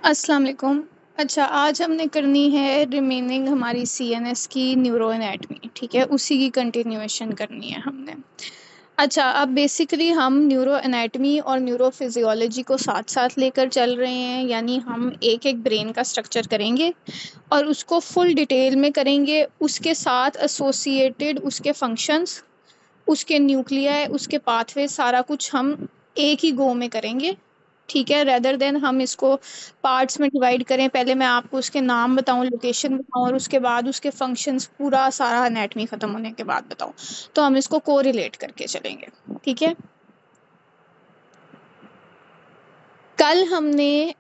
अस्सलाम वालेकुम। अच्छा, आज हमने करनी है रिमेनिंग हमारी सीएनएस की न्यूरो एनाटमी। ठीक है, उसी की कंटिन्यूएशन करनी है हमने। अच्छा, अब बेसिकली हम न्यूरो एनाटमी और न्यूरो फिजियोलॉजी को साथ साथ लेकर चल रहे हैं, यानी हम एक एक ब्रेन का स्ट्रक्चर करेंगे और उसको फुल डिटेल में करेंगे, उसके साथ एसोसिएटेड उसके फंक्शंस, उसके न्यूक्लियाई, उसके पाथवे, सारा कुछ हम एक ही गो में करेंगे। ठीक है, रेदर देन हम इसको पार्ट्स में डिवाइड करें। पहले मैं आपको उसके नाम बताऊं, लोकेशन बताऊं और उसके बाद उसके फंक्शंस पूरा सारा एनाटमी खत्म होने के बाद बताऊं। तो हम इसको कोरिलेट करके चलेंगे। ठीक है, कल हमने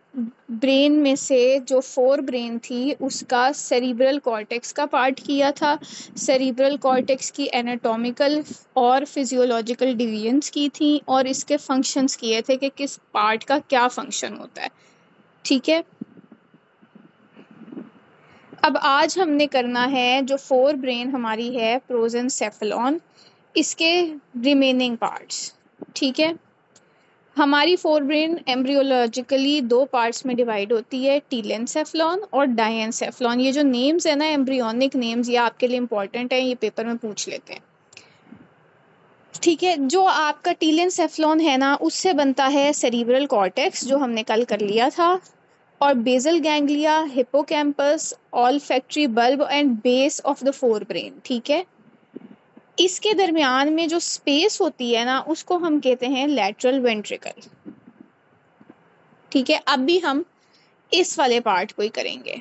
ब्रेन में से जो फोर ब्रेन थी उसका सेरिब्रल कॉर्टेक्स का पार्ट किया था। सेरिब्रल कॉर्टेक्स की एनाटॉमिकल और फिजियोलॉजिकल डिवीजन्स की थी और इसके फंक्शंस किए थे कि किस पार्ट का क्या फंक्शन होता है। ठीक है, अब आज हमने करना है जो फोर ब्रेन हमारी है प्रोजेंसेफेलॉन, इसके रिमेनिंग पार्ट्स। ठीक है, हमारी फोर ब्रेन एम्ब्रियोलॉजिकली दो पार्ट्स में डिवाइड होती है, टीलेंसेफ्लॉन और डायेंसेफ्लॉन। ये जो नेम्स है ना, एम्ब्रियोनिक नेम्स, ये आपके लिए इंपॉर्टेंट है, ये पेपर में पूछ लेते हैं। ठीक है, जो आपका टीलेंसेफ्लॉन है ना, उससे बनता है सेरिब्रल कॉर्टेक्स जो हमने कल कर लिया था, और basal ganglia, hippocampus, olfactory bulb and base of the fore brain. ठीक है, इसके दरमियान में जो स्पेस होती है ना, उसको हम कहते हैं लैटरल वेंट्रिकल। ठीक है, अब भी हम इस वाले पार्ट को ही करेंगे।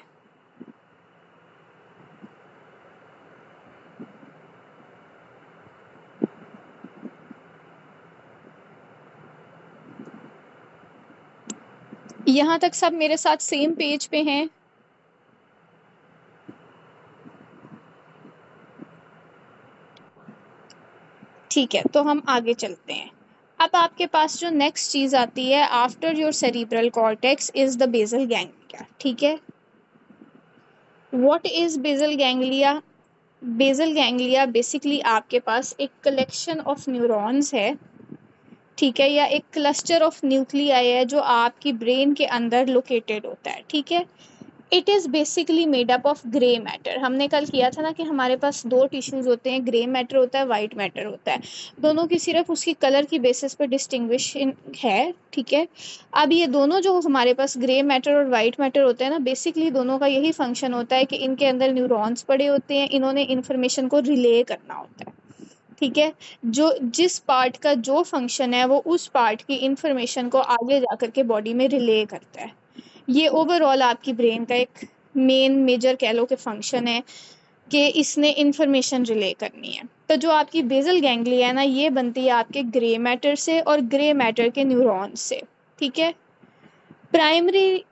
यहां तक सब मेरे साथ सेम पेज पे हैं? ठीक है, तो हम आगे चलते हैं। अब आपके पास जो नेक्स्ट चीज आती है after your cerebral cortex is the basal ganglia. ठीक है, what is basal ganglia? Basal ganglia basically आपके पास एक कलेक्शन ऑफ न्यूरॉन्स है। ठीक है, या एक क्लस्टर ऑफ न्यूक्लियाई है जो आपकी ब्रेन के अंदर लोकेटेड होता है। ठीक है, it is basically made up of grey matter. हमने कल किया था ना कि हमारे पास दो टिश्यूज होते हैं, ग्रे मैटर होता है, वाइट मैटर होता है। दोनों की सिर्फ उसकी कलर की बेसिस पर डिस्टिंग्विश है। ठीक है, अब ये दोनों जो हमारे पास ग्रे मैटर और वाइट मैटर होते हैं ना, बेसिकली दोनों का यही फंक्शन होता है कि इनके अंदर न्यूरॉन्स पड़े होते हैं, इन्होंने इन्फॉर्मेशन को रिले करना होता है। ठीक है, जो जिस पार्ट का जो फंक्शन है वो उस पार्ट की इंफॉर्मेशन को आगे जा करके बॉडी में रिले करता है। ये ओवरऑल आपकी ब्रेन का एक मेन मेजर कह लो कि फंक्शन है कि इसने इंफॉर्मेशन रिले करनी है। तो जो आपकी बेसल गैंग्लिया है ना, ये बनती है आपके ग्रे मैटर से और ग्रे मैटर के न्यूरॉन्स से। ठीक है, प्राइमरी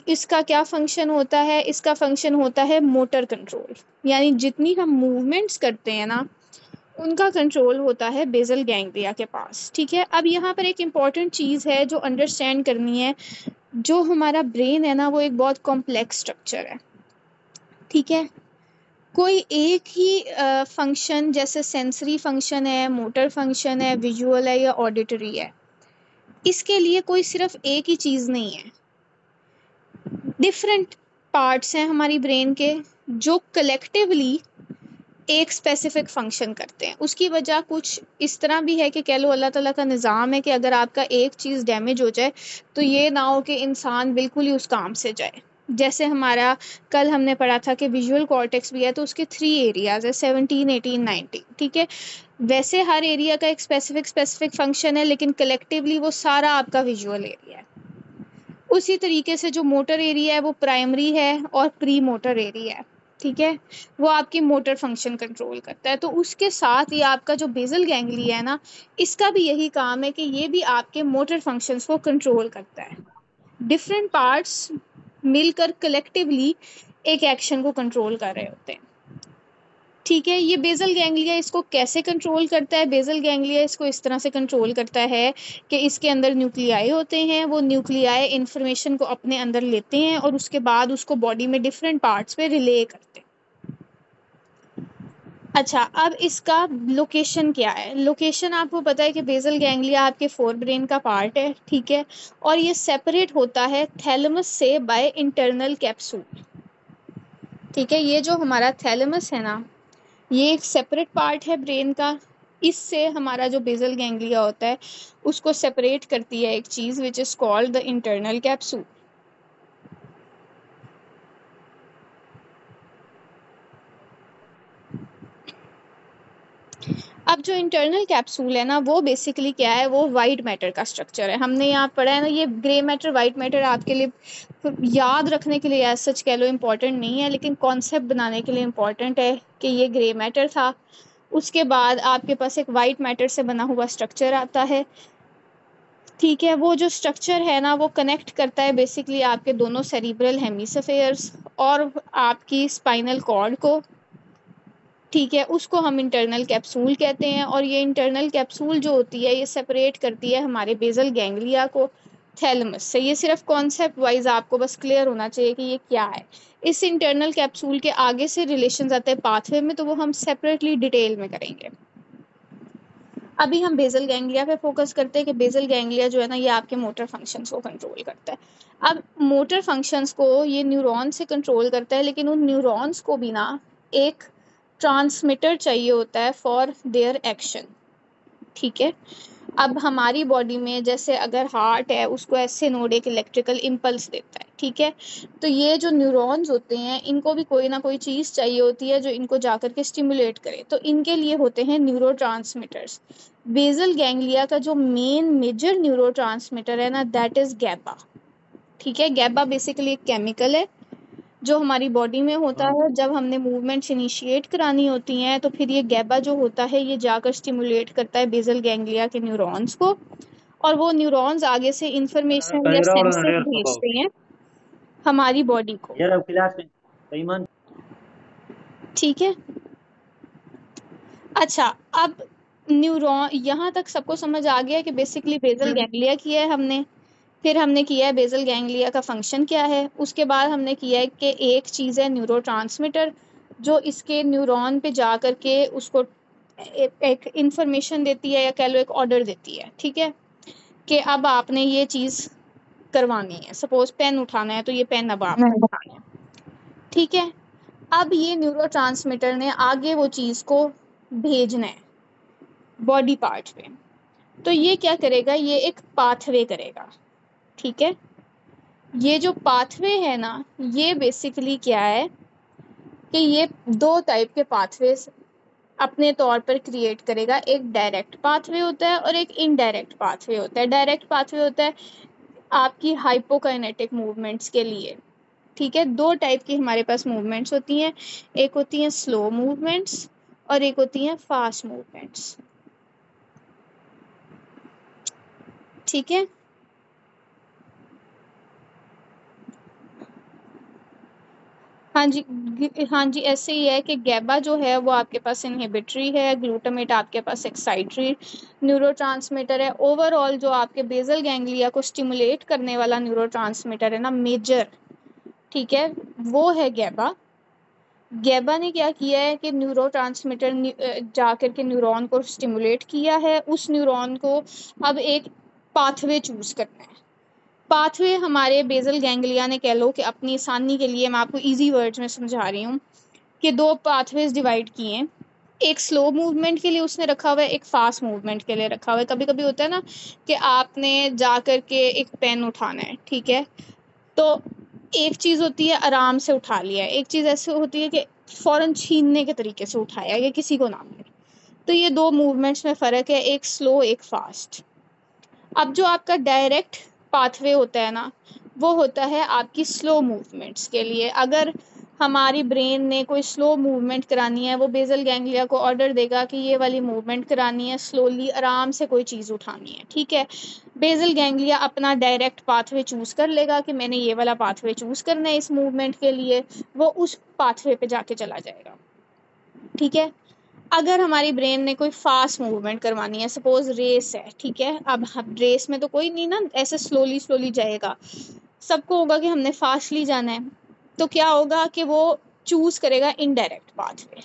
इसका क्या फंक्शन होता है? इसका फंक्शन होता है मोटर कंट्रोल, यानी जितनी हम मूवमेंट्स करते हैं ना, उनका कंट्रोल होता है बेसल गैंग्लिया के पास। ठीक है, अब यहाँ पर एक इम्पॉर्टेंट चीज़ है जो अंडरस्टैंड करनी है। जो हमारा ब्रेन है ना, वो एक बहुत कॉम्प्लेक्स स्ट्रक्चर है। ठीक है, कोई एक ही फंक्शन, जैसे सेंसरी फंक्शन है, मोटर फंक्शन है, विजुअल है या ऑडिटरी है, इसके लिए कोई सिर्फ एक ही चीज़ नहीं है। डिफरेंट पार्ट्स हैं हमारी ब्रेन के जो कलेक्टिवली एक स्पेसिफिक फंक्शन करते हैं। उसकी वजह कुछ इस तरह भी है कि कह लो अल्लाह ताला का निज़ाम है कि अगर आपका एक चीज़ डैमेज हो जाए तो ये ना हो कि इंसान बिल्कुल ही उस काम से जाए। जैसे हमारा कल हमने पढ़ा था कि विजुअल कॉर्टेक्स भी है, तो उसके 3 एरियाज है, 17, 18, 19। ठीक है, वैसे हर एरिया का एक स्पेसिफिक फंक्शन है, लेकिन कलेक्टिवली वो सारा आपका विजुअल एरिया है। उसी तरीके से जो मोटर एरिया है वो प्राइमरी है और प्री मोटर एरिया है। ठीक है, वो आपकी मोटर फंक्शन कंट्रोल करता है। तो उसके साथ ये आपका जो बेसल गैंग्लिया है ना, इसका भी यही काम है कि ये भी आपके मोटर फंक्शंस को कंट्रोल करता है। डिफरेंट पार्ट्स मिलकर कलेक्टिवली एक एक्शन को कंट्रोल कर रहे होते हैं। ठीक है, ये बेसल गैंग्लिया इसको कैसे कंट्रोल करता है? बेसल गैंग्लिया इसको इस तरह से कंट्रोल करता है कि इसके अंदर न्यूक्लियाई होते हैं, वो न्यूक्लियाई इंफॉर्मेशन को अपने अंदर लेते हैं और उसके बाद उसको बॉडी में डिफरेंट पार्ट्स पे रिले करते हैं। अच्छा, अब इसका लोकेशन क्या है? लोकेशन आपको पता है कि बेसल गैंग्लिया आपके फोर ब्रेन का पार्ट है, ठीक है, और ये सेपरेट होता है थैलेमस से बाय इंटरनल कैप्सूल, ठीक है। ये जो हमारा थैलेमस है ना, ये एक सेपरेट पार्ट है ब्रेन का। इससे हमारा जो बेसल गैंग्लिया होता है उसको सेपरेट करती है एक चीज़ which is called the internal capsule. अब जो इंटरनल कैप्सूल है ना, वो बेसिकली क्या है, वो वाइट मैटर का स्ट्रक्चर है। हमने यहाँ पढ़ा है ना, ये ग्रे मैटर वाइट मैटर आपके लिए याद रखने के लिए एज सच कह लो इम्पोर्टेंट नहीं है, लेकिन कॉन्सेप्ट बनाने के लिए इम्पोर्टेंट है कि ये ग्रे मैटर था। उसके बाद आपके पास एक वाइट मैटर से बना हुआ स्ट्रक्चर आता है, ठीक है। वो जो स्ट्रक्चर है ना, वो कनेक्ट करता है बेसिकली आपके दोनों सेरिब्रल हेमिस्फेयर्स और आपकी स्पाइनल कॉर्ड को, ठीक है। उसको हम इंटरनल कैप्सूल कहते हैं, और ये इंटरनल कैप्सूल जो होती है ये सेपरेट करती है हमारे बेसल गैंग्लिया को थैलेमस से। ये सिर्फ कॉन्सेप्ट वाइज आपको बस क्लियर होना चाहिए कि ये क्या है। इस इंटरनल कैप्सूल के आगे से रिलेशंस आते हैं पाथवे में, तो वो हम सेपरेटली डिटेल में करेंगे। अभी हम बेसल गैंग्लिया पे फोकस करते हैं कि बेसल गैंग्लिया जो है ना, ये आपके मोटर फंक्शंस को कंट्रोल करता है। अब मोटर फंक्शंस को ये न्यूरॉन से कंट्रोल करता है, लेकिन उन न्यूरॉन्स को भी ना एक ट्रांसमीटर चाहिए होता है फॉर देयर एक्शन, ठीक है। अब हमारी बॉडी में जैसे अगर हार्ट है, उसको ऐसे नोड एक इलेक्ट्रिकल इम्पल्स देता है, ठीक है। तो ये जो न्यूरॉन्स होते हैं इनको भी कोई ना कोई चीज़ चाहिए होती है जो इनको जाकर के स्टिमुलेट करे, तो इनके लिए होते हैं न्यूरोट्रांसमीटर्स। बेसल गैंग्लिया का जो मेन मेजर न्यूरोट्रांसमीटर है ना, दैट इज गैबा, ठीक है। गैबा बेसिकली एक केमिकल है जो हमारी बॉडी में होता है। जब हमने मूवमेंट्स इनिशिएट करानी होती हैं तो फिर ये गैबा जो होता है ये जाकर स्टिमुलेट करता है बेसल गैंग्लिया के न्यूरॉन्स को, और वो न्यूरॉन्स आगे से इंफॉर्मेशन या कहीं रहा और सेंसेस डेढ़ सौ का भेजते हैं हमारी बॉडी को, यार अब क्लास में सही मान। ठीक है। अच्छा, अब न्यूरॉन यहाँ तक सबको समझ आ गया कि बेसिकली बेसल गैंग्लिया किया है हमने, फिर हमने किया है बेसल गैंग्लिया का फंक्शन क्या है, उसके बाद हमने किया है कि एक चीज़ है न्यूरोट्रांसमीटर जो इसके न्यूरॉन पे जा कर के उसको एक इंफॉर्मेशन देती है या कह लो एक ऑर्डर देती है, ठीक है, कि अब आपने ये चीज़ करवानी है। सपोज पेन उठाना है तो ये पेन अब आपने उठाना है, ठीक है। अब ये न्यूरोट्रांसमीटर ने आगे वो चीज़ को भेजना है बॉडी पार्ट पे, तो ये क्या करेगा, ये एक पाथवे करेगा, ठीक है। ये जो पाथवे है ना, ये बेसिकली क्या है कि ये दो टाइप के पाथवेज अपने तौर पर क्रिएट करेगा। एक डायरेक्ट पाथवे होता है और एक इनडायरेक्ट पाथवे होता है। डायरेक्ट पाथवे होता है आपकी हाइपोकाइनेटिक मूवमेंट्स के लिए, ठीक है। दो टाइप की हमारे पास मूवमेंट्स होती हैं, एक होती हैं स्लो मूवमेंट्स और एक होती हैं फास्ट मूवमेंट्स, ठीक है। हाँ जी, हाँ जी, ऐसे ही है कि गैबा जो है वो आपके पास इनहिबिटरी है, ग्लूटामेट आपके पास एक्साइटरी न्यूरोट्रांसमीटर है। ओवरऑल जो आपके बेसल गैंग्लिया को स्टिमुलेट करने वाला न्यूरोट्रांसमीटर है ना मेजर, ठीक है, वो है गैबा। गैबा ने क्या किया है कि न्यूरोट्रांसमीटर जाकर के न्यूरॉन को स्टिमुलेट किया है, उस न्यूरॉन को अब एक पाथवे चूज करना है। पाथवे हमारे बेसल गैंग्लिया ने कह लो कि अपनी आसानी के लिए मैं आपको इजी वर्ड्स में समझा रही हूँ कि दो पाथवेज डिवाइड किए हैं। एक स्लो मूवमेंट के लिए उसने रखा हुआ है, एक फास्ट मूवमेंट के लिए रखा हुआ है। कभी कभी होता है ना कि आपने जा कर के एक पेन उठाना है, ठीक है, तो एक चीज़ होती है आराम से उठा लिया, एक चीज़ ऐसे होती है कि फ़ौरन छीनने के तरीके से उठाया या किसी को ना मिले। तो ये दो मूवमेंट्स में फ़र्क है, एक स्लो एक फास्ट। अब जो आपका डायरेक्ट पाथवे होता है ना, वो होता है आपकी स्लो मूवमेंट्स के लिए। अगर हमारी ब्रेन ने कोई स्लो मूवमेंट करानी है, वो बेसल गैंग्लिया को ऑर्डर देगा कि ये वाली मूवमेंट करानी है, स्लोली आराम से कोई चीज़ उठानी है, ठीक है। बेसल गैंग्लिया अपना डायरेक्ट पाथवे चूज़ कर लेगा कि मैंने ये वाला पाथवे चूज़ करना है इस मूवमेंट के लिए, वो उस पाथवे पे जाके चला जाएगा, ठीक है। अगर हमारी ब्रेन ने कोई फास्ट मूवमेंट करवानी है, सपोज रेस है, ठीक है, अब रेस में तो कोई नहीं ना ऐसे स्लोली स्लोली जाएगा, सबको होगा कि हमने फास्टली जाना है, तो क्या होगा कि वो चूज करेगा इनडायरेक्ट पाथवे।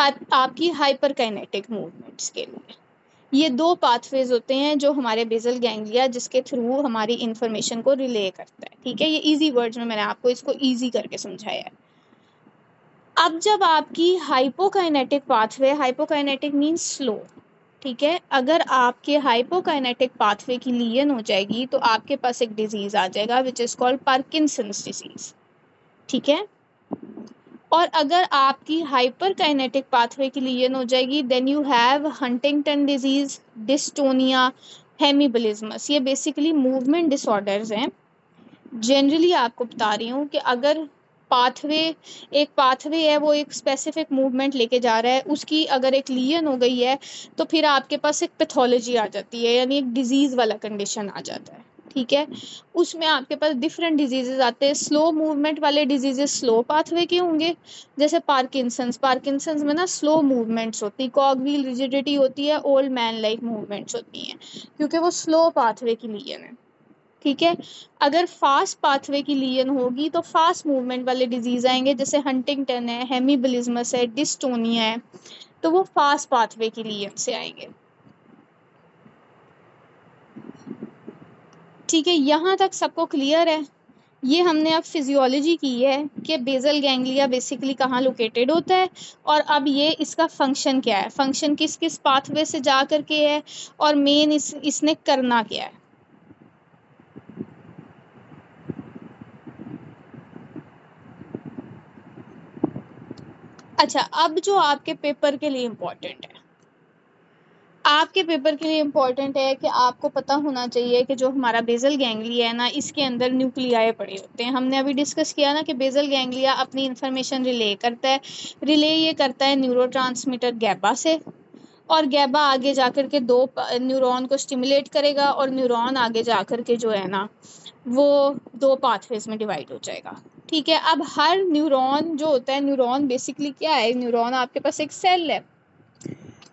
आपकी हाइपरकाइनेटिक मूवमेंट्स के लिए। ये दो पाथवेज होते हैं जो हमारे बेसल गैंग्लिया जिसके थ्रू हमारी इंफॉर्मेशन को रिले करता है। ठीक है, ये इजी वर्ड्स में मैंने आपको इसको इजी करके समझाया है। अब जब आपकी hypokinetic pathway, hypokinetic means slow, ठीक है, अगर आपके हाइपोकाइनेटिक पाथवे की लीन हो जाएगी तो आपके पास एक डिजीज आ जाएगा which is called Parkinson's disease. ठीक है, और अगर आपकी हाइपरकाइनेटिक पाथवे की लीन हो जाएगी then you have Huntington disease, dystonia, hemiballismus. ये बेसिकली मूवमेंट डिसऑर्डर्स हैं। जनरली आपको बता रही हूँ कि अगर पाथवे, एक पाथवे है वो एक स्पेसिफिक मूवमेंट लेके जा रहा है, उसकी अगर एक लीन हो गई है तो फिर आपके पास एक पैथोलॉजी आ जाती है, यानी एक डिजीज वाला कंडीशन आ जाता है। ठीक है, उसमें आपके पास डिफरेंट डिजीजेस आते हैं। स्लो मूवमेंट वाले डिजीजेस स्लो पाथवे के होंगे, जैसे पार्किंसंस। पार्किंसंस में ना स्लो मूवमेंट्स होती, कॉगवील रिजिडिटी होती है, ओल्ड मैन लाइक मूवमेंट्स होती हैं क्योंकि वो स्लो पाथवे की लीन है। ठीक है, अगर फास्ट पाथवे की लीन होगी तो फास्ट मूवमेंट वाले डिजीज आएंगे, जैसे हंटिंगटन है, हेमिबलिज्मस है, डिस्टोनिया है, तो वो फास्ट पाथवे की लीन से आएंगे। ठीक है, यहाँ तक सबको क्लियर है? ये हमने अब फिजियोलॉजी की है कि बेसल गैंग्लिया बेसिकली कहाँ लोकेटेड होता है, और अब ये इसका फंक्शन क्या है, फंक्शन किस किस पाथवे से जा करके है, और मेन इसने करना क्या है। अच्छा, अब जो आपके पेपर के लिए इम्पोर्टेंट है, आपके पेपर के लिए इम्पोर्टेंट है कि आपको पता होना चाहिए कि जो हमारा बेसल गैंग्लिया है ना, इसके अंदर न्यूक्लियाई पड़े होते हैं। हमने अभी डिस्कस किया ना कि बेसल गैंग्लिया अपनी इंफॉर्मेशन रिले करता है। रिले ये करता है न्यूरोट्रांसमीटर गैबा से, और गैबा आगे जाकर के दो न्यूरॉन को स्टिमुलेट करेगा, और न्यूरॉन आगे जाकर के जो है ना वो दो पाथवेज में डिवाइड हो जाएगा। ठीक है, अब हर न्यूरॉन जो होता है, न्यूरॉन बेसिकली क्या है, न्यूरॉन आपके पास एक सेल है।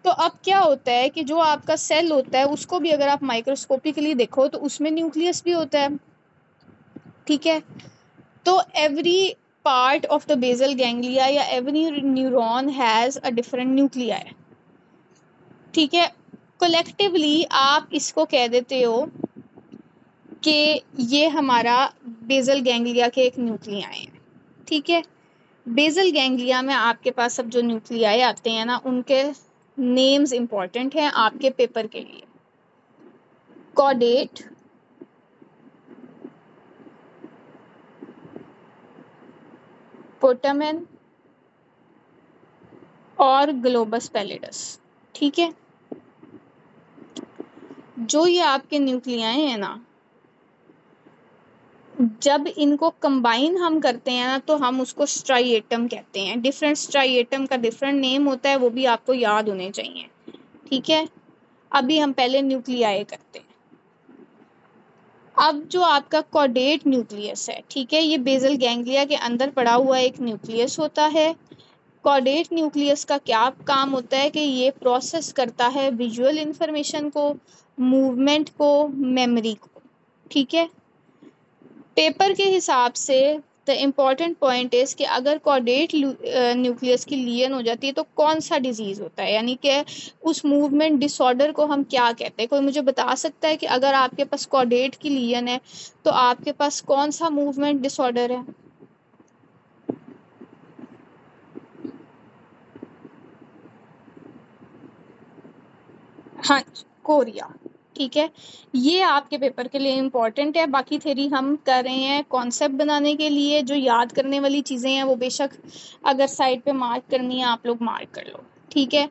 तो अब क्या होता है कि जो आपका सेल होता है उसको भी अगर आप माइक्रोस्कोपिकली देखो तो उसमें न्यूक्लियस भी होता है। ठीक है, तो every part of the basal ganglia या every neuron has a different nuclei. ठीक है, कलेक्टिवली आप इसको कह देते हो कि ये हमारा बेसल गैंग्लिया के एक न्यूक्लियाई हैं। ठीक है, बेसल गैंग्लिया में आपके पास सब जो न्यूक्लियाई आते हैं ना उनके नेम्स इंपॉर्टेंट हैं आपके पेपर के लिए। कॉडेट, पोटामेन और ग्लोबस पैलिडस। ठीक है, जो ये आपके न्यूक्लियाई हैं ना, जब इनको कंबाइन हम करते हैं ना तो हम उसको स्ट्राइएटम कहते हैं। डिफरेंट स्ट्राइएटम का डिफरेंट नेम होता है, वो भी आपको याद होने चाहिए। ठीक है, अभी हम पहले न्यूक्लियाई करते हैं। अब जो आपका कॉडेट न्यूक्लियस है, ठीक है, ये बेसल गैंग्लिया के अंदर पड़ा हुआ एक न्यूक्लियस होता है। कॉडेट न्यूक्लियस का क्या काम होता है कि ये प्रोसेस करता है विजुअल इंफॉर्मेशन को, मूवमेंट को, मेमोरी को। ठीक है, पेपर के हिसाब से द इम्पॉर्टेंट पॉइंट इज कि अगर कॉडेट न्यूक्लियस की लीन हो जाती है तो कौन सा डिजीज होता है, यानी कि उस मूवमेंट डिसऑर्डर को हम क्या कहते हैं। कोई मुझे बता सकता है कि अगर आपके पास कॉडेट की लीन है तो आपके पास कौन सा मूवमेंट डिसऑर्डर है? हाँ, कोरिया। ठीक है, ये आपके पेपर के लिए इम्पॉर्टेंट है। बाकी थ्योरी हम कर रहे हैं कॉन्सेप्ट बनाने के लिए। जो याद करने वाली चीज़ें हैं वो बेशक अगर साइड पे मार्क करनी है आप लोग मार्क कर लो। ठीक है,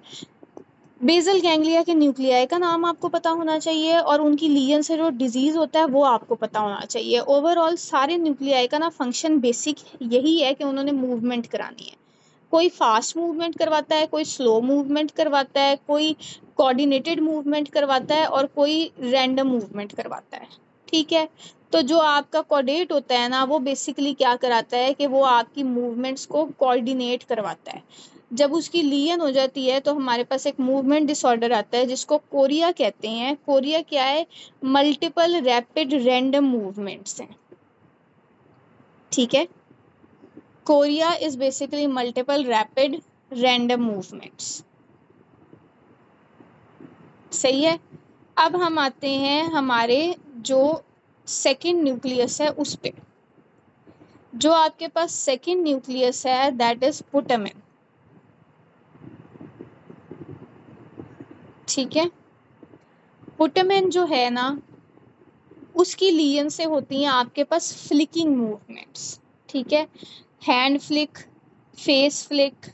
बेसल गैंग्लिया के न्यूक्लियाई का नाम आपको पता होना चाहिए, और उनकी लीजन से जो डिजीज़ होता है वो आपको पता होना चाहिए। ओवरऑल सारे न्यूक्लियाई का ना फंक्शन बेसिक यही है कि उन्होंने मूवमेंट करानी है। कोई फास्ट मूवमेंट करवाता है, कोई स्लो मूवमेंट करवाता है, कोई कोऑर्डिनेटेड मूवमेंट करवाता है, और कोई रैंडम मूवमेंट करवाता है। ठीक है, तो जो आपका कोऑर्डिनेट होता है ना वो बेसिकली क्या कराता है कि वो आपकी मूवमेंट्स को कोऑर्डिनेट करवाता है। जब उसकी लीन हो जाती है तो हमारे पास एक मूवमेंट डिसऑर्डर आता है जिसको कोरिया कहते हैं। कोरिया क्या है? मल्टीपल रैपिड रैंडम मूवमेंट्स हैं। ठीक है, Korea is basically multiple rapid random movements. सही है। अब हम आते हैं हमारे जो सेकंड न्यूक्लियस है उस पे। जो आपके पास सेकंड न्यूक्लियस है दैट इज पुटामेन। ठीक है, पुटामेन जो है ना उसकी लियन से होती हैं आपके पास फ्लिकिंग मूवमेंट्स। ठीक है, हैंड फ्लिक, फेस फ्लिक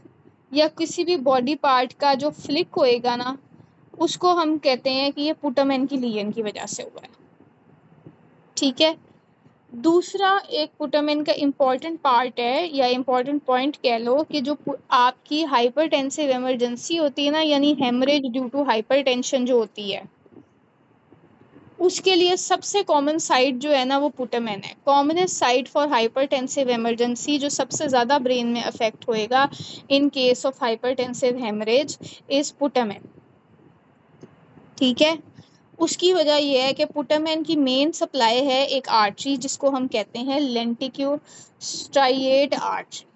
या किसी भी बॉडी पार्ट का जो फ्लिक होएगा ना उसको हम कहते हैं कि ये पुटामेन की लियन की वजह से हुआ है। ठीक है, दूसरा एक पुटामेन का इम्पॉर्टेंट पार्ट है या इम्पॉर्टेंट पॉइंट कह लो कि जो आपकी हाइपरटेंसिव इमरजेंसी होती है ना, यानी हेमरेज ड्यू टू हाइपरटेंशन जो होती है, उसके लिए सबसे कॉमन साइट जो है ना वो पुटामेन है। Commonest site for hypertensive emergency जो सबसे ज़्यादा ब्रेन में अफेक्ट होएगा in case of hypertensive haemorrhage is putamen. ठीक है, उसकी वजह यह है कि पुटामेन की मेन सप्लाई है एक आर्टरी जिसको हम कहते हैं लेंटिक्यूल स्ट्राइएट आर्टरी।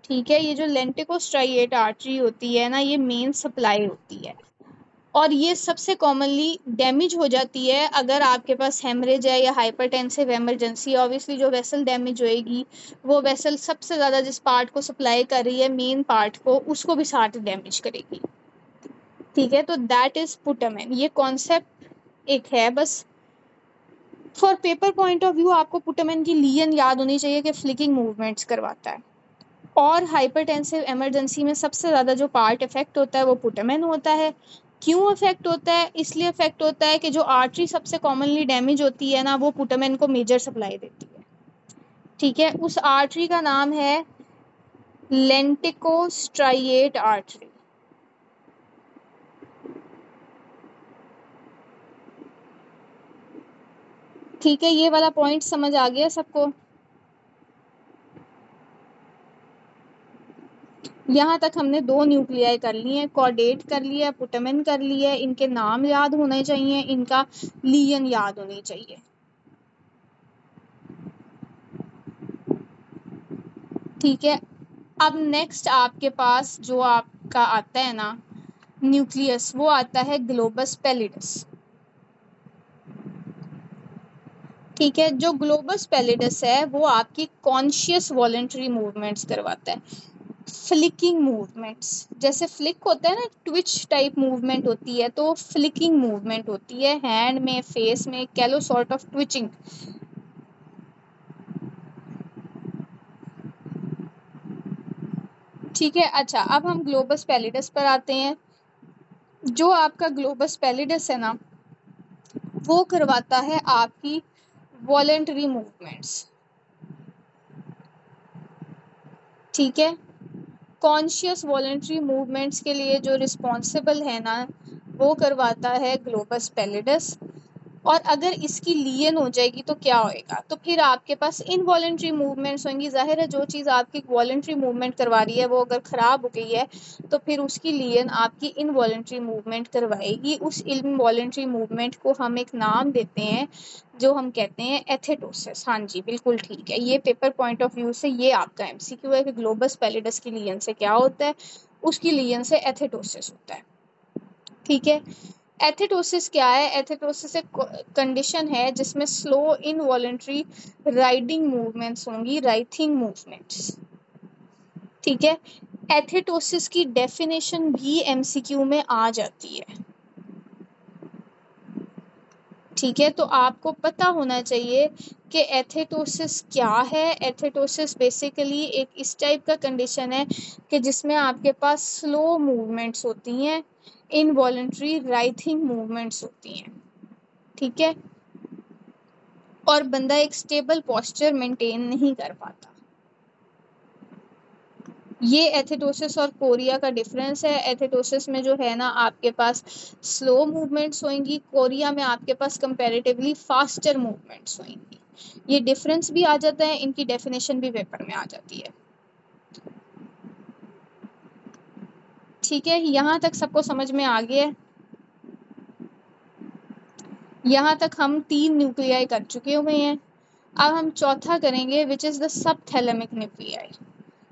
ठीक है, ये जो लेंटिको स्ट्राइएट आर्टरी होती है ना ये मेन सप्लाई होती है और ये सबसे कॉमनली डैमेज हो जाती है अगर आपके पास हेमरेज है या हाइपरटेंसिव इमरजेंसी। ऑब्वियसली जो वेसल डैमेज होएगी वो वेसल सबसे ज़्यादा जिस पार्ट को सप्लाई कर रही है मेन पार्ट को उसको भी साथ डैमेज करेगी। ठीक है, तो दैट इज पुटामेन। ये कॉन्सेप्ट एक है बस। For paper point of view आपको पुटामेन की लियन याद होनी चाहिए कि फ्लिकिंग मूवमेंट्स करवाता है और हाइपरटेंसिव इमरजेंसी में सबसे ज़्यादा जो पार्ट इफेक्ट होता है वो पुटामेन होता है। क्यों इफेक्ट होता है? इसलिए इफेक्ट होता है कि जो आर्टरी सबसे कॉमनली डैमेज होती है ना वो पुटामेन को मेजर सप्लाई देती है। ठीक है, उस आर्टरी का नाम है लेंटिको स्ट्राइएट आर्टरी। ठीक है, ये वाला पॉइंट समझ आ गया सबको? यहाँ तक हमने दो न्यूक्लियाई कर लिए हैं, कॉर्डेट कर लिया, पुटामेन कर लिया। इनके नाम याद होने चाहिए, इनका लियन याद होनी चाहिए। ठीक है, अब नेक्स्ट आपके पास जो आपका आता है ना न्यूक्लियस वो आता है ग्लोबस पैलिडस। ठीक है, जो ग्लोबस पैलिडस है वो आपकी कॉन्शियस वॉलेंटरी मूवमेंट्स करवाता है। फ्लिकिंग मूवमेंट्स, जैसे फ्लिक होता है ना ट्विच टाइप मूवमेंट होती है, तो फ्लिकिंग मूवमेंट होती है हैंड में, फेस में, कैलो सॉर्ट ऑफ ट्विचिंग। ठीक है, अच्छा अब हम ग्लोबस पैलिडस पर आते हैं। जो आपका ग्लोबस पैलिडस है ना वो करवाता है आपकी वॉलेंटरी मूवमेंट्स। ठीक है, कॉन्शियस वॉलेंटरी मूवमेंट्स के लिए जो रिस्पॉन्सिबल है ना वो करवाता है ग्लोबस पैलिडस। और अगर इसकी लियन हो जाएगी तो क्या होएगा? तो फिर आपके पास इनवॉलेंट्री मूवमेंट्स होंगी। जाहिर है जो चीज़ आपकी वॉलेंट्री मूवमेंट करवा रही है वो अगर ख़राब हो गई है तो फिर उसकी लियन आपकी इनवॉलेंट्री मूवमेंट करवाएगी। उस इनवॉलेंट्री मूवमेंट को हम एक नाम देते हैं जो हम कहते हैं एथेटोसिस। हाँ जी, बिल्कुल ठीक है। ये पेपर पॉइंट ऑफ व्यू से ये आपका एमसीक्यू है कि ग्लोबस पैलिडस की लियन से क्या होता है? उसकी लियन से एथेटोसिस होता है। ठीक है, एथेटोसिस क्या है? एथेटोसिस एक कंडीशन है जिसमें स्लो इनवॉलेंट्री राइडिंग मूवमेंट्स होंगी, राइथिंग मूवमेंट्स। ठीक है, एथेटोसिस की डेफिनेशन भी एमसीक्यू में आ जाती है। ठीक है, तो आपको पता होना चाहिए कि एथेटोसिस क्या है। एथेटोसिस बेसिकली एक इस टाइप का कंडीशन है कि जिसमें आपके पास स्लो मूवमेंट्स होती हैं, इनवॉलेंट्री राइथिंग मूवमेंट्स होती हैं। ठीक है, और बंदा एक स्टेबल पोस्चर मेंटेन नहीं कर पाता। ये एथेटोसिस और कोरिया का डिफरेंस है। एथेटोसिस में जो है ना आपके पास स्लो मूवमेंट्स होंगी, कोरिया में आपके पास कंपैरेटिवली फास्टर मूवमेंट्स होंगी। ये डिफरेंस भी आ जाता है, इनकी डेफिनेशन भी पेपर में आ जाती है। ठीक है, यहाँ तक सबको समझ में आ गया है? यहाँ तक हम 3 न्यूक्लियाई कर चुके हुए हैं। अब हम चौथा करेंगे विच इज़ द सबथैलेमिक न्यूक्लियाई।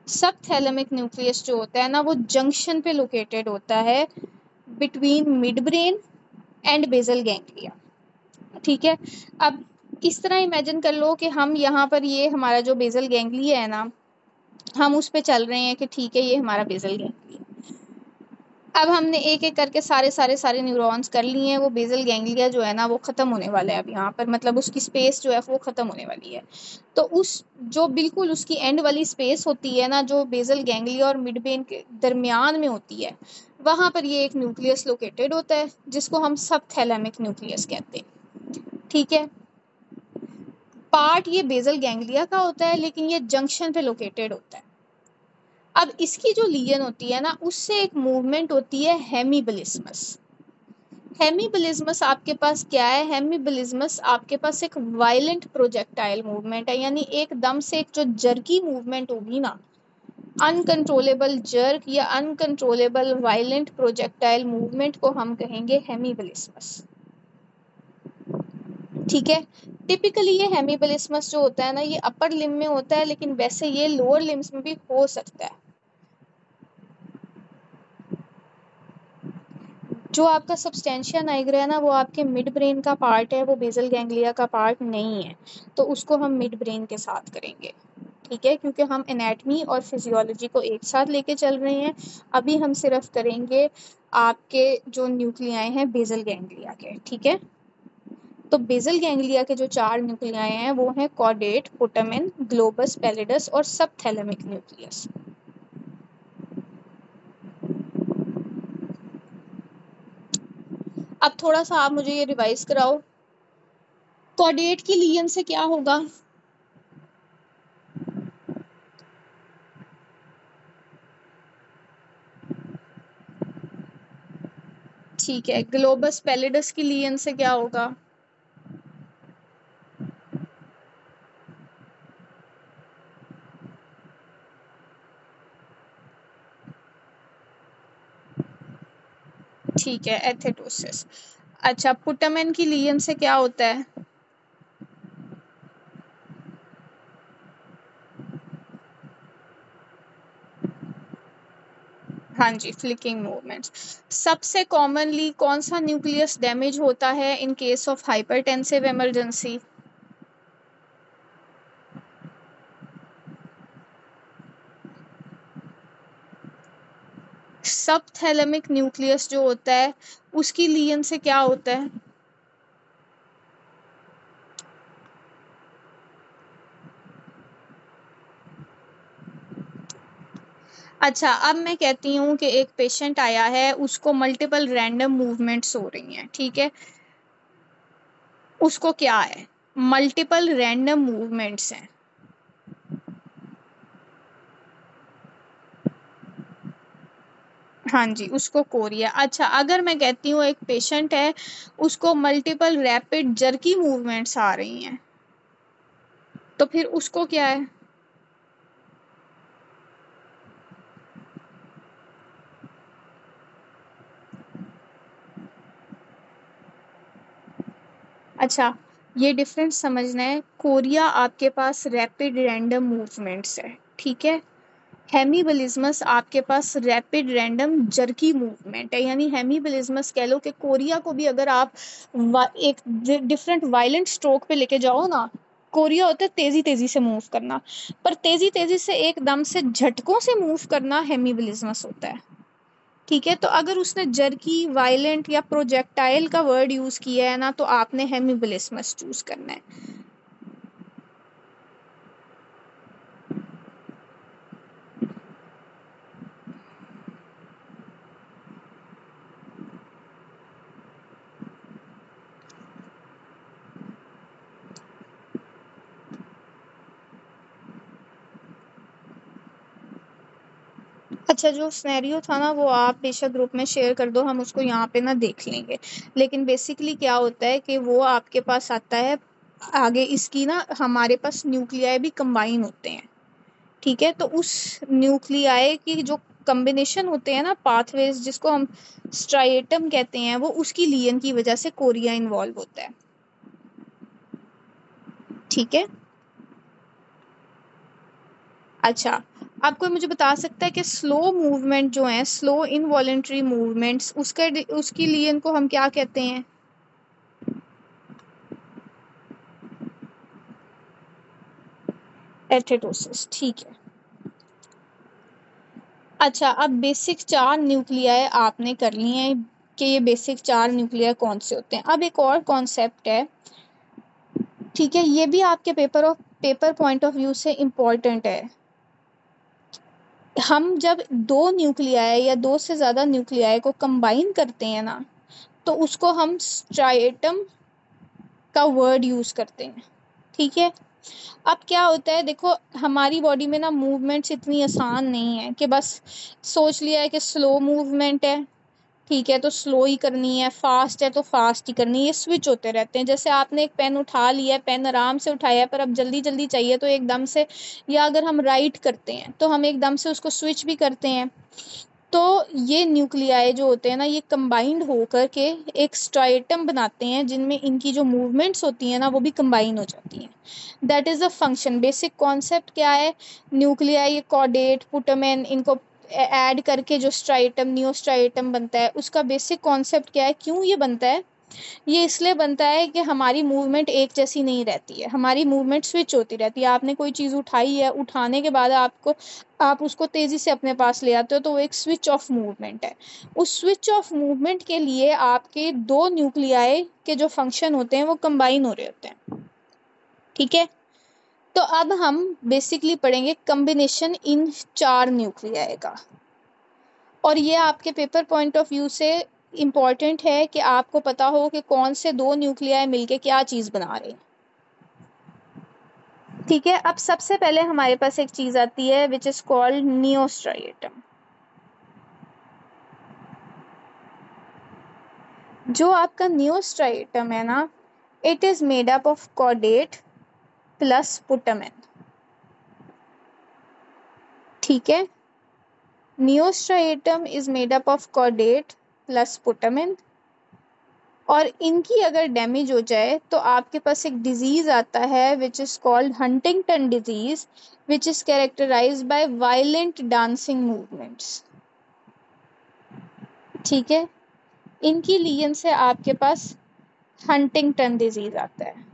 सब थैलेमिक न्यूक्लियस जो होता है ना वो जंक्शन पे लोकेटेड होता है between mid brain and basal ganglia. ठीक है, अब इस तरह इमेजिन कर लो कि हम यहाँ पर ये हमारा जो बेसल गैंग्लिया है ना, हम उस पे चल रहे हैं कि ठीक है ये हमारा बेसल गैंग्लिया। अब हमने एक एक करके सारे न्यूरॉन्स कर लिए हैं, वो बेसल गैंग्लिया जो है ना वो ख़त्म होने वाला है अब यहाँ पर, मतलब उसकी स्पेस जो है वो ख़त्म होने वाली है। तो उस जो बिल्कुल उसकी एंड वाली स्पेस होती है ना, जो बेसल गैंग्लिया और मिड ब्रेन के दरमियान में होती है, वहाँ पर ये एक न्यूक्लियस लोकेटेड होता है जिसको हम सब थैलेमिक न्यूक्लियस कहते हैं। ठीक है, पार्ट ये बेसल गैंग्लिया का होता है लेकिन ये जंक्शन पे लोकेटेड होता है। अब इसकी जो लीजन होती है ना, उससे एक मूवमेंट होती है हेमीबलिस्मस। हेमीबलिस्मस आपके पास क्या है? हेमीबलिस्मस आपके पास एक वायलेंट प्रोजेक्टाइल मूवमेंट है, यानी एकदम से एक जो जर्की मूवमेंट होगी ना, अनकंट्रोलेबल जर्क या अनकंट्रोलेबल वायलेंट प्रोजेक्टाइल मूवमेंट को हम कहेंगे हेमीबलिस्मस। ठीक है, टिपिकली ये हेमीबलिस्मस जो होता है ना, ये अपर लिम्ब में होता है, लेकिन वैसे ये लोअर लिम्स में भी हो सकता है। जो आपका सब्सटेंशिया नाइग्रा है ना, वो आपके मिड ब्रेन का पार्ट है, वो बेसल गैंग्लिया का पार्ट नहीं है, तो उसको हम मिड ब्रेन के साथ करेंगे। ठीक है, क्योंकि हम एनाटमी और फिजियोलॉजी को एक साथ लेके चल रहे हैं। अभी हम सिर्फ करेंगे आपके जो न्यूक्लियाई हैं बेसल गैंग्लिया के। ठीक है, तो बेसल गैंग्लिया के जो 4 न्यूक्लियाई हैं वो हैं कॉर्डेट, पुटामेन, ग्लोबस पैलिडस और सब थैलेमिक न्यूक्लियस। अब थोड़ा सा आप मुझे ये रिवाइज कराओ, कॉर्डेट की लीजन से क्या होगा? ठीक है, ग्लोबस पैलिडस की लीजन से क्या होगा? ठीक है, एथेटोसिस। अच्छा, पुटामेन की लीजन से क्या होता है? हाँ जी, फ्लिकिंग मूवमेंट्स। सबसे कॉमनली कौन सा न्यूक्लियस डैमेज होता है इन केस ऑफ हाइपरटेंसिव इमरजेंसी? सब थैलेमिक न्यूक्लियस जो होता है उसकी लीजन से क्या होता है? अच्छा, अब मैं कहती हूँ कि एक पेशेंट आया है, उसको मल्टीपल रैंडम मूवमेंट्स हो रही हैं। ठीक है, उसको क्या है? मल्टीपल रैंडम मूवमेंट्स हैं। हाँ जी, उसको कोरिया। अच्छा, अगर मैं कहती हूँ एक पेशेंट है, उसको मल्टीपल रैपिड जर्की मूवमेंट्स आ रही हैं, तो फिर उसको क्या है? अच्छा, ये डिफरेंस समझना है। कोरिया आपके पास रैपिड रैंडम मूवमेंट्स है। ठीक है, हेमीबलिज्मस आपके पास रैपिड रैंडम जर्की मूवमेंट है, यानी हेमीबलिज्मस कह लो कि कोरिया को भी अगर आप एक डिफरेंट वायलेंट स्ट्रोक पे लेके जाओ ना, कोरिया होता है तेजी तेजी से मूव करना, पर तेजी तेजी से एकदम से झटकों से मूव करना हेमीबलिज्मस होता है। ठीक है, तो अगर उसने जर्की, वायलेंट या प्रोजेक्टाइल का वर्ड यूज किया है ना, तो आपने हेमीबलिज्मस चूज करना है। अच्छा, जो स्नैरियो था ना वो आप बेशक ग्रुप में शेयर कर दो, हम उसको यहाँ पे ना देख लेंगे। लेकिन बेसिकली क्या होता है कि वो आपके पास आता है आगे, इसकी ना हमारे पास न्यूक्लियाई भी कंबाइन होते हैं। ठीक है, तो उस न्यूक्लियाई की जो कॉम्बिनेशन होते हैं ना, पाथवेज जिसको हम स्ट्राइएटम कहते हैं, वो उसकी लीजन की वजह से कोरिया इन्वॉल्व होता है। ठीक है, अच्छा, आप कोई मुझे बता सकता है कि स्लो मूवमेंट जो है, स्लो इनवॉलेंट्री मूवमेंट्स, उसके लिए इनको हम क्या कहते हैं? एथेटोसिस। ठीक है। अच्छा, अब बेसिक 4 न्यूक्लियाई आपने कर लिए हैं कि ये बेसिक 4 न्यूक्लियाई कौन से होते हैं। अब एक और कॉन्सेप्ट है, ठीक है, ये भी आपके पेपर पॉइंट ऑफ व्यू से इम्पोर्टेंट है। हम जब 2 न्यूक्लियाई या 2 से ज़्यादा न्यूक्लियाई को कंबाइन करते हैं ना, तो उसको हम स्ट्राइएटम का वर्ड यूज़ करते हैं। ठीक है। अब क्या होता है, देखो हमारी बॉडी में ना मूवमेंट्स इतनी आसान नहीं है कि बस सोच लिया है कि स्लो मूवमेंट है, ठीक है, तो स्लो ही करनी है, फास्ट है तो फास्ट ही करनी है। ये स्विच होते रहते हैं। जैसे आपने एक पेन उठा लिया है, पेन आराम से उठाया है, पर अब जल्दी जल्दी चाहिए तो एकदम से, या अगर हम राइट करते हैं तो हम एकदम से उसको स्विच भी करते हैं। तो ये न्यूक्लियाई जो होते हैं ना, ये कंबाइंड होकर के एक स्ट्राइटम बनाते हैं, जिनमें इनकी जो मूवमेंट्स होती हैं ना, वो भी कंबाइन हो जाती हैं। That is the function. Basic concept क्या है, न्यूक्लियाई, कॉर्डेट, पुटामेन, इनको ऐड करके जो स्ट्राइटम, नियो स्ट्राइटम बनता है, उसका बेसिक कॉन्सेप्ट क्या है, क्यों ये बनता है? ये इसलिए बनता है कि हमारी मूवमेंट एक जैसी नहीं रहती है, हमारी मूवमेंट स्विच होती रहती है। आपने कोई चीज़ उठाई है, उठाने के बाद आप उसको तेज़ी से अपने पास ले आते हो, तो वो एक स्विच ऑफ मूवमेंट है। उस स्विच ऑफ मूवमेंट के लिए आपके 2 न्यूक्लियाई के जो फंक्शन होते हैं वो कंबाइन हो रहे होते हैं। ठीक है। तो अब हम बेसिकली पढ़ेंगे कम्बिनेशन इन 4 न्यूक्लियाई का। और ये आपके पेपर पॉइंट ऑफ व्यू से इम्पॉर्टेंट है कि आपको पता हो कि कौन से 2 न्यूक्लियाई मिलके क्या चीज़ बना रहे हैं। ठीक है। अब सबसे पहले हमारे पास एक चीज़ आती है विच इज़ कॉल्ड नियोस्ट्राइएटम। जो आपका नियोस्ट्राइएटम है ना, it is made up of caudate plus putamen. ठीक है। Neostriatum is made up of caudate plus putamen. और इनकी अगर डैमेज हो जाए तो आपके पास एक डिजीज़ आता है which is called Huntington disease, which is characterised by violent dancing movements. ठीक है। इनकी लीजन से आपके पास हंटिंगटन डिजीज़ आता है।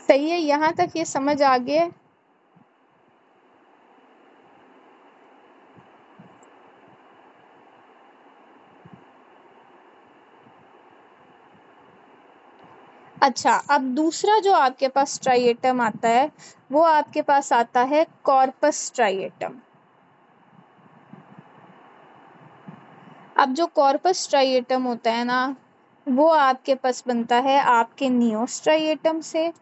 सही है, यहाँ तक ये समझ आ गया? अच्छा, अब दूसरा जो आपके पास स्ट्राइएटम आता है, वो आपके पास आता है कॉर्पस स्ट्राइएटम। अब जो कॉर्पस स्ट्राइएटम होता है ना, वो आपके पास बनता है आपके नियोस्ट्राइएटम से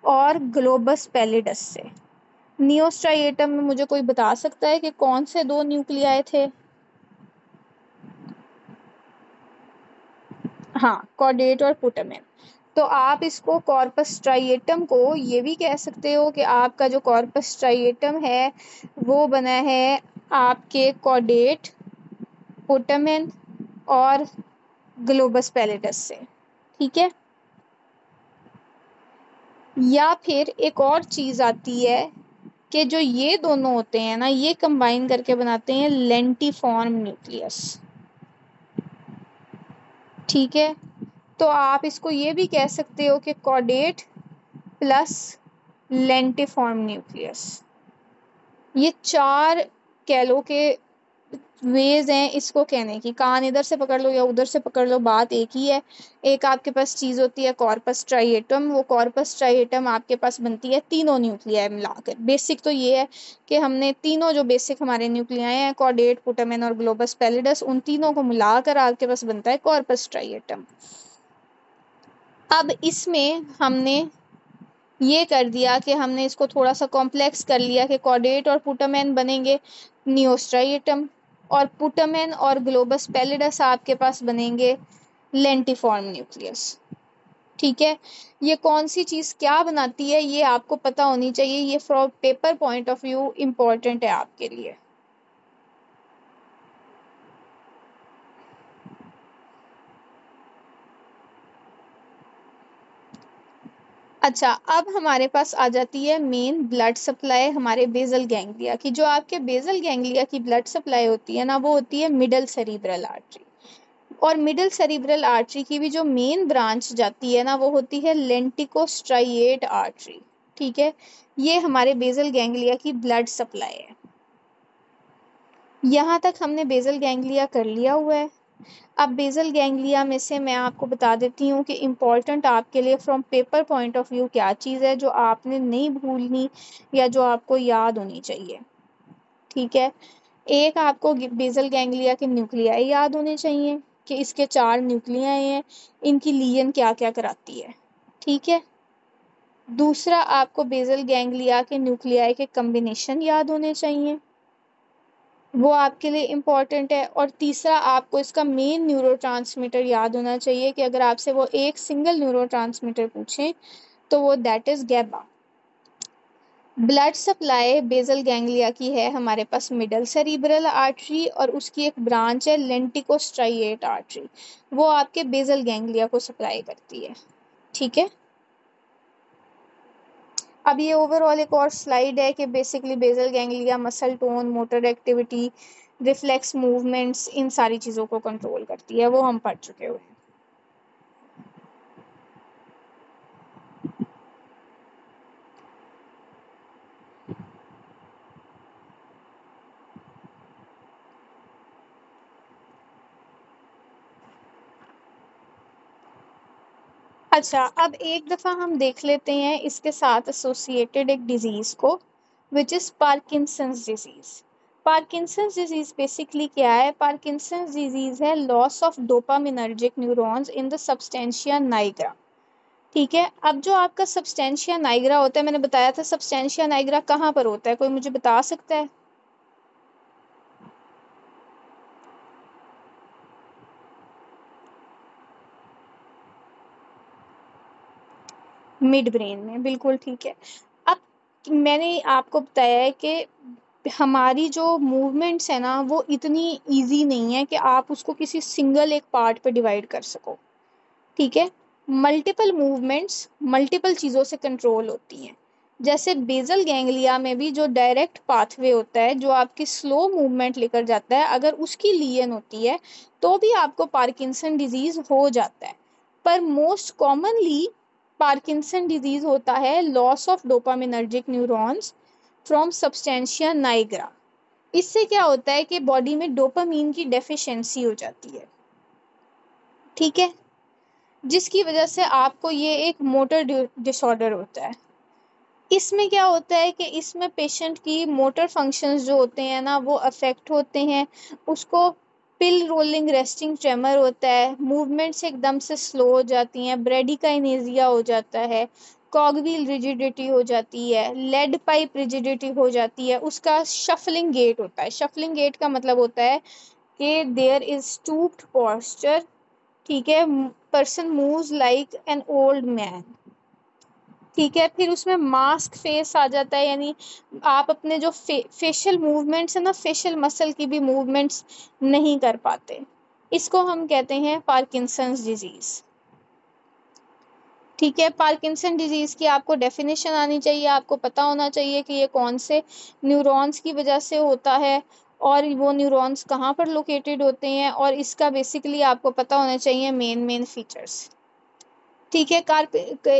और ग्लोबस पैलिडस से। नियोस्ट्राइएटम में मुझे कोई बता सकता है कि कौन से 2 न्यूक्लियाई थे? हाँ, कॉर्डेट और पुटामेन। तो आप इसको कॉर्पस स्ट्राइएटम को ये भी कह सकते हो कि आपका जो कॉर्पस स्ट्राइएटम है वो बना है आपके कॉर्डेट, पुटामेन और ग्लोबस पैलिडस से। ठीक है। या फिर एक और चीज़ आती है कि जो ये दोनों होते हैं ना, ये कंबाइन करके बनाते हैं लेंटिफॉर्म न्यूक्लियस। ठीक है। तो आप इसको ये भी कह सकते हो कि कॉर्डेट प्लस लेंटिफॉर्म न्यूक्लियस। ये 4 कह लो के वेज हैं इसको कहने की। कान इधर से पकड़ लो या उधर से पकड़ लो, बात एक ही है। एक आपके पास चीज़ होती है कॉर्पस स्ट्राइएटम, वो कॉर्पस स्ट्राइएटम आपके पास बनती है तीनों न्यूक्लियाई मिलाकर। बेसिक तो ये है कि हमने तीनों जो बेसिक हमारे न्यूक्लियाई हैं, कॉर्डेट, पुटामेन और ग्लोबस पैलिडस, उन तीनों को मिलाकर आपके पास बनता है कॉर्पस स्ट्राइएटम। अब इसमें हमने ये कर दिया कि हमने इसको थोड़ा सा कॉम्प्लेक्स कर लिया कि कॉर्डेट और पुटामेन बनेंगे नियोस्ट्राइएटम, और पुटामेन और ग्लोबस पैलिडस आपके पास बनेंगे लेंटिफॉर्म न्यूक्लियस। ठीक है। ये कौन सी चीज़ क्या बनाती है ये आपको पता होनी चाहिए। ये from paper point of view important है आपके लिए। अच्छा, अब हमारे पास आ जाती है मेन ब्लड सप्लाई हमारे बेसल गैंग्लिया की। जो आपके बेसल गैंग्लिया की ब्लड सप्लाई होती है ना, वो होती है मिडल सेरिब्रल आर्टरी। और मिडल सेरिब्रल आर्टरी की भी जो मेन ब्रांच जाती है ना, वो होती है लेंटिकोस्ट्राइएट आर्टरी। ठीक है, ये हमारे बेसल गैंग्लिया की ब्लड सप्लाई है। यहाँ तक हमने बेसल गैंग्लिया कर लिया हुआ है। अब बेसल गैंग्लिया में से मैं आपको बता देती हूँ कि इम्पॉर्टेंट आपके लिए from paper point of view क्या चीज़ है जो आपने नहीं भूलनी या जो आपको याद होनी चाहिए। ठीक है, एक आपको बेसल गैंग्लिया के न्यूक्लियाई याद होने चाहिए कि इसके 4 न्यूक्लियाई हैं, इनकी लियन क्या क्या कराती है। ठीक है, दूसरा आपको बेसल गैंग्लिया के न्यूक्लियाई के कम्बिनेशन याद होने चाहिए, वो आपके लिए इम्पॉर्टेंट है। और तीसरा आपको इसका मेन न्यूरोट्रांसमीटर याद होना चाहिए कि अगर आपसे वो एक सिंगल न्यूरोट्रांसमीटर पूछें तो वो that is GABA. Blood supply basal ganglia की है हमारे पास मिडल सेरिब्रल आर्टरी, और उसकी एक ब्रांच है लेंटिकोस्ट्राइएट आर्टरी, वो आपके बेसल गैंग्लिया को सप्लाई करती है। ठीक है, अब ये ओवरऑल एक और स्लाइड है कि basically basal ganglia muscle tone, motor activity, reflex movements, इन सारी चीज़ों को कंट्रोल करती है, वो हम पढ़ चुके हुए हैं। अच्छा, अब एक दफ़ा हम देख लेते हैं इसके साथ एसोसिएटेड एक डिजीज़ को, which is Parkinson's disease. Parkinson's disease basically क्या है? पार्किंसंस डिजीज़ है loss of dopaminergic neurons in the substantia Niagara. ठीक है, अब जो आपका सब्सटेंशिया नाइग्रा होता है, मैंने बताया था सब्सटेंशिया नाइग्रा कहाँ पर होता है, कोई मुझे बता सकता है? मिड ब्रेन में, बिल्कुल ठीक है। अब मैंने आपको बताया है कि हमारी जो मूवमेंट्स है ना, वो इतनी इजी नहीं है कि आप उसको किसी सिंगल एक पार्ट पे डिवाइड कर सको। ठीक है, मल्टीपल मूवमेंट्स मल्टीपल चीज़ों से कंट्रोल होती हैं। जैसे बेसल गैंग्लिया में भी जो डायरेक्ट पाथवे होता है जो आपकी स्लो मूवमेंट लेकर जाता है, अगर उसकी लीन होती है तो भी आपको पार्किंसन डिजीज हो जाता है। पर मोस्ट कॉमनली पार्किंसन डिजीज होता है loss of dopaminergic neurons from substantia Niagara. इससे क्या होता है कि बॉडी में डोपामीन की डेफिशिएंसी हो जाती है। ठीक है, जिसकी वजह से आपको ये एक मोटर डिसऑर्डर होता है। इसमें क्या होता है कि इसमें पेशेंट की मोटर फंक्शंस जो होते हैं ना, वो अफेक्ट होते हैं। उसको पिल रोलिंग रेस्टिंग ट्रेमर होता है, मूवमेंट्स एकदम से स्लो हो जाती हैं, ब्रेडिकाइनेजिया हो जाता है, कॉगवील रिजिडिटी हो जाती है, लेड पाइप रिजिडिटी हो जाती है, उसका शफलिंग गेट होता है। शफलिंग गेट का मतलब होता है कि देयर इज स्टूप्ड पोस्चर। ठीक है, person moves like an old man. ठीक है, फिर उसमें मास्क फेस आ जाता है, यानी आप अपने जो फेशियल मूवमेंट्स है ना, फेशियल मसल की भी मूवमेंट्स नहीं कर पाते। इसको हम कहते हैं पार्किंसंस डिजीज। ठीक है, पार्किंसन डिजीज की आपको डेफिनेशन आनी चाहिए, आपको पता होना चाहिए कि ये कौन से न्यूरॉन्स की वजह से होता है और वो न्यूरॉन्स कहाँ पर लोकेटेड होते हैं, और इसका बेसिकली आपको पता होना चाहिए मेन मेन फीचर्स। ठीक है,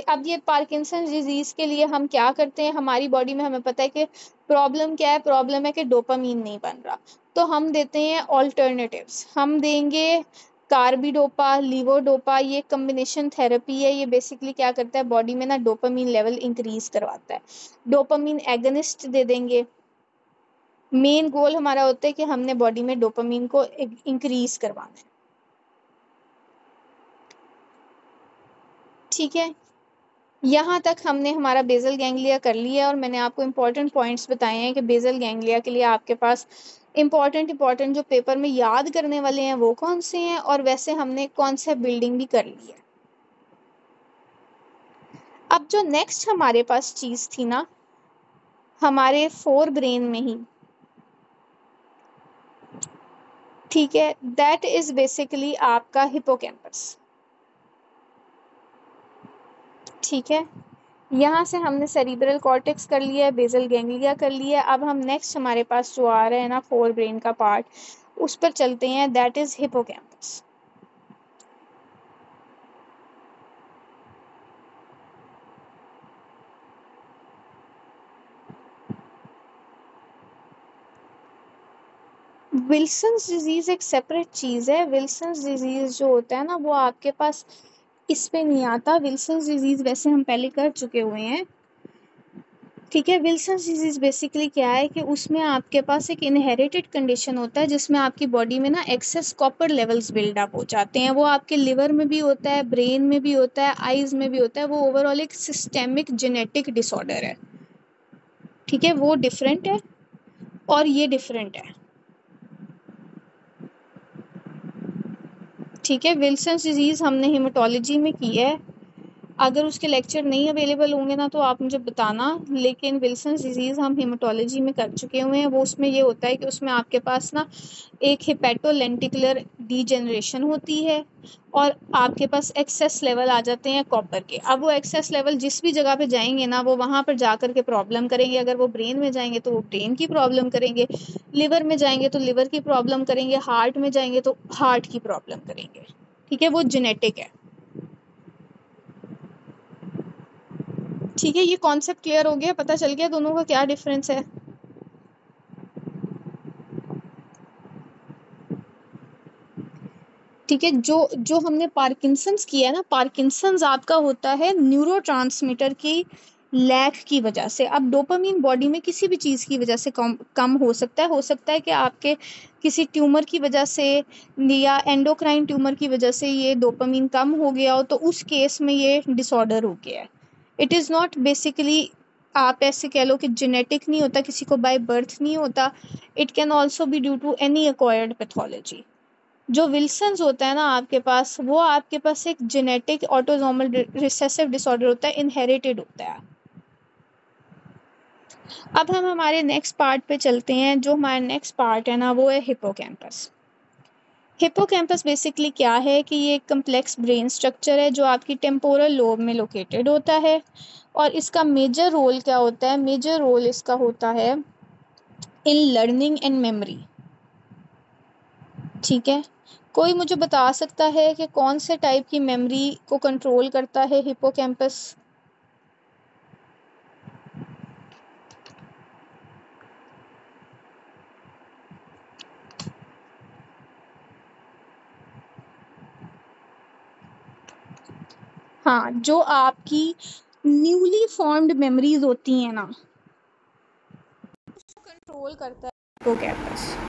अब ये पार्किंसन डिजीज के लिए हम क्या करते हैं, हमारी बॉडी में हमें पता है कि प्रॉब्लम क्या है। प्रॉब्लम है कि डोपामीन नहीं बन रहा, तो हम देते हैं ऑल्टरनेटिव्स। हम देंगे कार्बिडोपा, लीवोडोपा, ये कम्बिनेशन थेरेपी है। ये बेसिकली क्या करता है, बॉडी में ना डोपामीन लेवल इंक्रीज करवाता है। डोपामीन एगनिस्ट दे देंगे। मेन गोल हमारा होता है कि हमने बॉडी में डोपामीन को इंक्रीज करवाना है। ठीक है, यहाँ तक हमने हमारा बेसल गैंग्लिया कर लिया है, और मैंने आपको इम्पोर्टेंट पॉइंट्स बताए हैं कि बेसल गैंग्लिया के लिए आपके पास इम्पोर्टेंट जो पेपर में याद करने वाले हैं वो कौन से हैं, और वैसे हमने कौन सा बिल्डिंग भी कर ली है। अब जो नेक्स्ट हमारे पास चीज़ थी ना, हमारे फोर ब्रेन में ही, ठीक है, दैट इज बेसिकली आपका हिपोकैम्पस। ठीक है, यहाँ से हमने सेरिब्रल कॉर्टेक्स कर लिया है, बेसल गैंग्लिया कर लिया है। अब हम नेक्स्ट हमारे पास जो आ रहा है ना फोर ब्रेन का पार्ट, उस पर चलते हैं, that is hippocampus. Wilson's disease एक सेपरेट चीज़ है। विल्सन्स डिजीज जो होता है ना वो आपके पास इस पे नहीं आता। विल्सन्स डिजीज वैसे हम पहले कर चुके हुए हैं, ठीक है। विल्सन्स डिजीज बेसिकली क्या है कि उसमें आपके पास एक इनहेरिटेड कंडीशन होता है जिसमें आपकी बॉडी में ना एक्सेस कॉपर लेवल्स बिल्डअप हो जाते हैं। वो आपके लिवर में भी होता है, ब्रेन में भी होता है, आईज में भी होता है। वो ओवरऑल एक सिस्टेमिक जेनेटिक डिसऑर्डर है, ठीक है। वो डिफरेंट है और ये डिफरेंट है, ठीक है। विल्सन्स डिजीज हमने हेमाटोलॉजी में की है। अगर उसके लेक्चर नहीं अवेलेबल होंगे ना तो आप मुझे बताना, लेकिन विल्सन्स डिजीज़ हम हेमाटोलॉजी में कर चुके हुए हैं। वो उसमें ये होता है कि उसमें आपके पास ना एक हेपेटोलेंटिकुलर डीजेनरेशन होती है और आपके पास एक्सेस लेवल आ जाते हैं कॉपर के। अब वो एक्सेस लेवल जिस भी जगह पे जाएंगे ना वो वहाँ पर जा कर के प्रॉब्लम करेंगे। अगर वो ब्रेन में जाएंगे तो वो ब्रेन की प्रॉब्लम करेंगे, लिवर में जाएंगे तो लिवर की प्रॉब्लम करेंगे, हार्ट में जाएंगे तो हार्ट की प्रॉब्लम करेंगे, ठीक है। वो जेनेटिक है, ठीक है। ये कॉन्सेप्ट क्लियर हो गया, पता चल गया दोनों का क्या डिफरेंस है। ठीक है। जो जो हमने पार्किंसंस किया है ना, पार्किंसंस आपका होता है न्यूरोट्रांसमीटर की लैक की वजह से। अब डोपामीन बॉडी में किसी भी चीज़ की वजह से कम कम हो सकता है कि आपके किसी ट्यूमर की वजह से या एंडोक्राइन ट्यूमर की वजह से ये डोपामीन कम हो गया हो, तो उस केस में ये डिसऑर्डर हो गया है। इट इज़ नॉट बेसिकली, आप ऐसे कह लो कि जेनेटिक नहीं होता, किसी को बाय बर्थ नहीं होता। It can also be due to any acquired pathology. जो विल्सन्स होता है ना आपके पास, वो आपके पास एक जेनेटिक ऑटोसोमल रिसेसिव डिसऑर्डर होता है, इनहेरिटेड होता है। अब हम हमारे नेक्स्ट पार्ट पे चलते हैं। जो हमारा नेक्स्ट पार्ट है ना वो है हिपोकैम्पस। हिपोकैम्पस बेसिकली क्या है कि ये एक कम्प्लेक्स ब्रेन स्ट्रक्चर है जो आपकी टेम्पोरल लोब में लोकेटेड होता है। और इसका मेजर रोल क्या होता है? मेजर रोल इसका होता है इन लर्निंग एंड मेमोरी, ठीक है। कोई मुझे बता सकता है कि कौन से टाइप की मेमोरी को कंट्रोल करता है हिपोकैम्पस? हाँ, जो आपकी न्यूली फॉर्म्ड मेमोरीज होती हैं ना, कंट्रोल करता है हिपोकैम्पस।